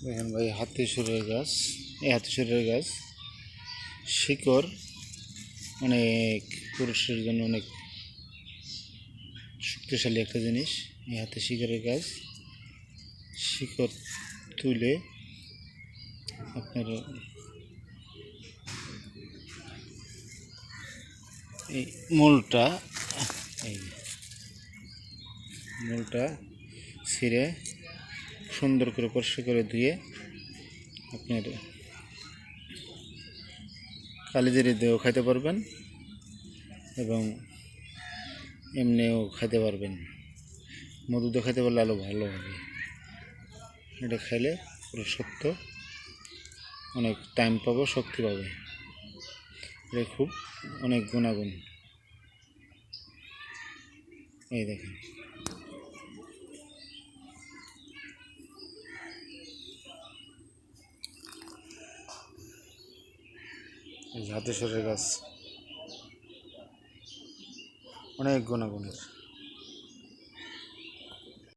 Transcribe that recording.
দেখেন ভাই, হাতি সুরের গাছ। এই হাতি সুরের গাছ শিকড় অনেক, পুরুষের জন্য অনেক শক্তিশালী একটা জিনিস। এই হাতি শিকড়ের গাছ শিকড় তুলে আপনার এই মূলটা এই মূলটা ছিঁড়ে সুন্দর করে পরিষ্কার করে ধুয়ে আপনার কালিজিরা দিয়েও খাইতে পারবেন এবং এমনিও খাইতে পারবেন। মধু দিয়ে খাইতে পারলে আরও ভালো হবে। এটা খাইলে পুরো সত্য অনেক টাইম পাবো, শক্তি পাবে। এটা খুব অনেক গুণাগুণ। এই দেখেন, এই হাতেশ্বরের গাছ অনেক গুণাগুণের।